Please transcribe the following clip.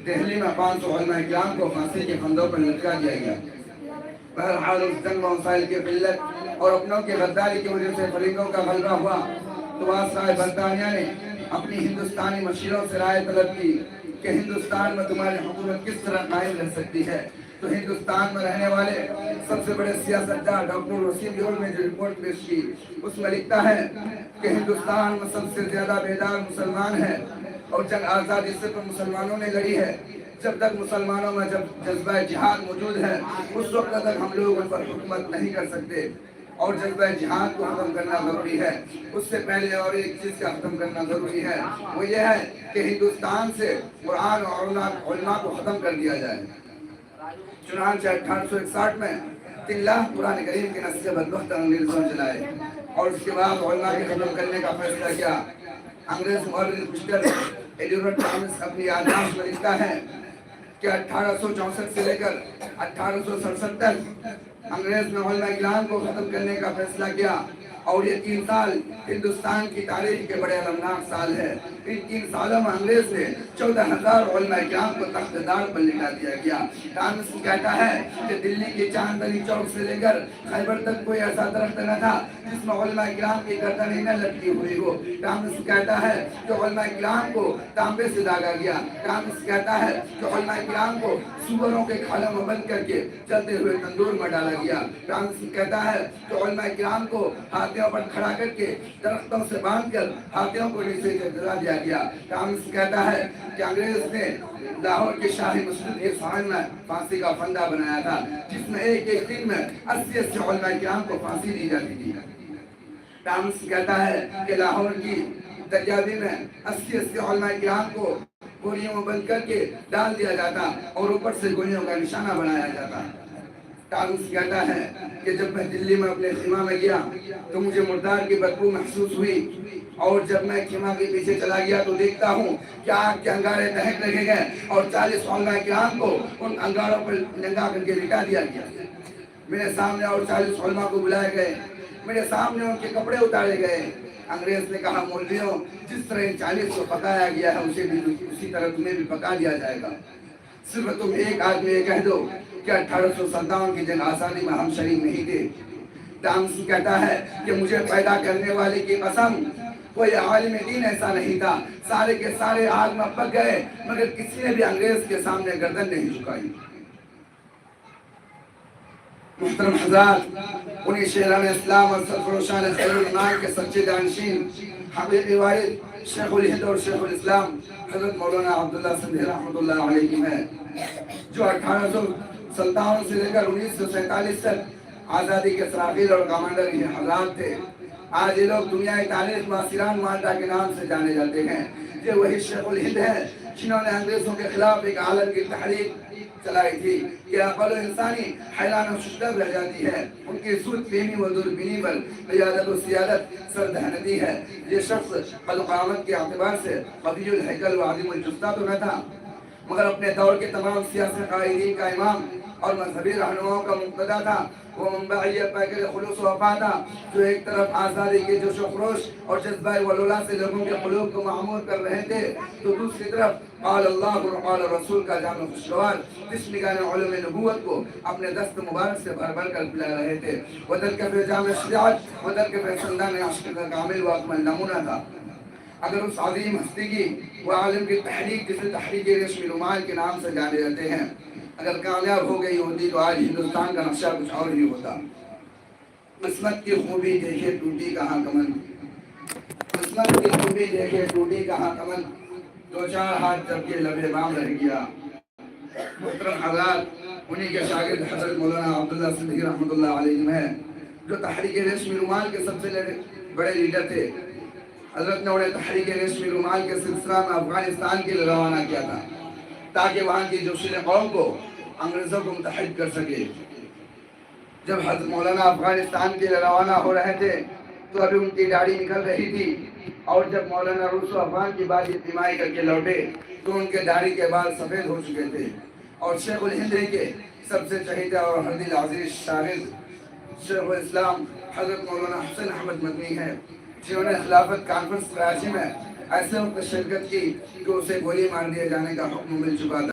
دہلی میں 500 علماء کرام کو پھانسی کے پھندوں پر لٹکا دیا گیا۔ بہرحال اس جنگ و مسائل کی قلت اور اپنوں کی غداری کی وجہ سے فریقوں کا غلبہ ہوا تو بادشاہ برطانیہ نے اپنی ہندوستانی مشیروں سے رائے طلب کی کہ ہندوستان میں تمہاری حکومت کس طرح قائم رہ سکتی ہے۔ تو ہندوستان میں رہنے والے سب سے بڑے سیاستدان ڈاکٹر وسیم گول نے جو رپورٹ پیش کی اس میں لکھتا ہے کہ ہندوستان میں سب سے زیادہ بیدار مسلمان ہیں اور جنگ آزادی صرف مسلمانوں نے لڑی ہے۔ جب تک مسلمانوں میں جب جذبہ جہاد موجود ہے اس وقت تک ہم لوگ ان پر حکومت نہیں کر سکتے، اور جذبہ جہاد کو ختم کرنا ضروری ہے۔ اس سے پہلے اور ایک چیز کا ختم کرنا ضروری ہے، وہ یہ ہے کہ ہندوستان سے قرآن اور علماء کو ختم کر دیا جائے۔ چنانچہ 1861 میں 3 لاکھ قرآن کریم کے نسخے بدبخت انگریزوں نے چلائے اور اس کے بعد علماء کے ختم کرنے کا فیصلہ کیا۔ انگریز مورخ مسٹر ایڈورڈ ٹامس اپنی یادداشت میں لکھتا ہے کہ 1864 سے لے کر 1867 تک انگریز نے علماء کرام کو ختم کرنے کا فیصلہ کیا، اور یہ 3 سال ہندوستان کی تاریخ کے بڑے المناک سال ہے۔ ان 3 سالوں میں انگریز نے 14,000 علماء کرام کو تخت دار پر لٹا دیا گیا۔ ٹامس کہتا ہے کہ دلی کی چاندنی چوک سے لے کر خیبر تک کوئی ایسا درخت نہ تھا جس میں علماء کرام کی گردنیں نہ لٹکی ہوئی ہو۔ ٹامس کہتا ہے کہ علماء کرام کو تانبے سے داغا گیا۔ ٹامس کہتا ہے کہ علماء کرام کو سوروں کے کھالوں میں بند کر کے چلتے ہوئے تندور میں ڈالا گیا۔ ٹامس کہتا ہے کہ علماء کرام کو ہاتھیوں پر کھڑا کر کے درختوں سے باندھ کر ہاتھیوں کو نیچے گرا دیا گیا۔ ٹامس کہتا ہے کہ انگریز نے لاہور کے شاہی مسجد کے سامنے میں پھانسی کا پھندا بنایا تھا جس میں ایک دن میں 80 علماء کرام کو پھانسی دی جاتی تھی۔ ٹامس کہتا ہے کہ لاہور کی دریابی میں 80 علماء کرام کو گولیوں میں بند کر کے ڈال دیا جاتا اور اوپر سے گولیوں کا نشانہ بنایا جاتا۔ ٹامس کہتا ہے کہ جب میں دلی میں اپنے خیمہ میں گیا تو مجھے مردار کی بدبو محسوس ہوئی، اور جب میں خیمہ کے پیچھے چلا گیا تو دیکھتا ہوں کہ آگ کے انگارے دہک رکھے گئے اور 40 علماء کرام کو ان انگاروں پر لنگا کر کے لٹا دیا گیا۔ میرے سامنے اور 40 علماء کو بلائے گئے، میرے سامنے ان کے کپڑے اتارے گئے۔ انگریز نے کہا مولویوں، جس طرح ان 40 کو پکایا گیا ہے اسی طرح تمہیں بھی پکا دیا جائے گا۔ صرف تم ایک آدمی یہ کہہ دو کہ 1857 کی جنگ آزادی میں ہم شریک نہیں تھے۔ ٹامس کہتا ہے کہ مجھے پیدا کرنے والے کی قسم کوئی عالم دین ایسا نہیں تھا، سارے کے سارے آگ میں پک گئے مگر کسی نے بھی انگریز کے سامنے گردن نہیں جھکائی۔ محترم حضرات، انہی شہران اسلام اور سرفروشان خیر المان کے سچے جانشین حقیقی والد شیخ الہند اور شیخ الاسلام حضرت مولانا عبداللہ سندھی رحمۃ اللہ علیہ ہیں، جو 1857 سے لے کر 1947 تک آزادی کے سرافیل اور کمانڈر یہ حضرات تھے۔ آج یہ لوگ دنیا تاریخ میں اسیران مالٹا کے نام سے جانے جاتے ہیں۔ یہ وہی شیخ الہند ہیں جنہوں نے انگریزوں کے خلاف ایک عالم کی تحریک چلائی تھی کہ عقل و انسانی حیران و ششدر رہ جاتی ہے۔ ان کی سود بینی و دوربینی پر قیادت و سیادت سردہنتی ہے۔ یہ شخص قامت کے اعتبار سے قوی الہیکل و عظیم الجثہ تو نہ تھا، مگر اپنے دور کے تمام سیاسی قائدین کا امام اور مذہبی رہنماؤں کا مقتدا تھا۔ وہ منبعیت پیکر خلوص و وفا تھا، جو ایک طرف آزادی کے جوش و خروش اور جذبہ ولولہ سے لوگوں کے قلوب کو معمور کر رہے تھے، تو دوسری طرف قال اللہ و قال رسول کا جامع خوشگوار تشنگان علوم نبوت کو اپنے دست مبارک سے بھر بھر کر پلا رہے تھے۔ وہ درکف جامع شریعت، وہ درکف سندان عشق کا کامل و اکمل نمونہ تھا۔ اگر اس عظیم ہستی کی وہ عالم کی تحریک جسے تحریک ریشمی رومال کے نام سے جانے جاتے ہیں اگر کامیاب ہو گئی ہوتی تو آج ہندوستان کا نقشہ کچھ اور ہی ہوتا۔ قسمت کی خوبی دیکھے ٹوٹی کہاں کمن، قسمت کی خوبی دیکھے ٹوٹی کہاں کمن، 2-4 ہاتھ جب کے لبے بام رہ گیا۔ محترم حضرات، انہی کے شاگرد حضرت مولانا عبداللہ سندھی رحمۃ اللہ علیہ ہیں، جو تحریک ریشمی رومال کے سب سے بڑے لیڈر تھے۔ حضرت نے انہیں تحریک ریشمی رومال کے سلسلہ میں افغانستان کے لیے روانہ کیا تھا تاکہ وہاں کی جوشیل قوم کو انگریزوں کو متحد کر سکے۔ جب حضرت مولانا افغانستان کے لیے روانہ ہو رہے تھے تو ابھی ان کی داڑھی نکل رہی تھی، اور جب مولانا روس و افغان کی باری پیمائی کر کے لوٹے تو ان کے داڑھی کے بال سفید ہو چکے تھے، اور شیخ الہند کے سب سے چہیتا اور ہر دل عزیز شاگرد شیخ الاسلام حضرت مولانا حسین احمد مدنی ہیں، جنہوں نے خلافت کانفرنس کراچی میں ایسے وقت شرکت کی کہ اسے گولی مار دیے جانے کا حکم مل چکا تھا۔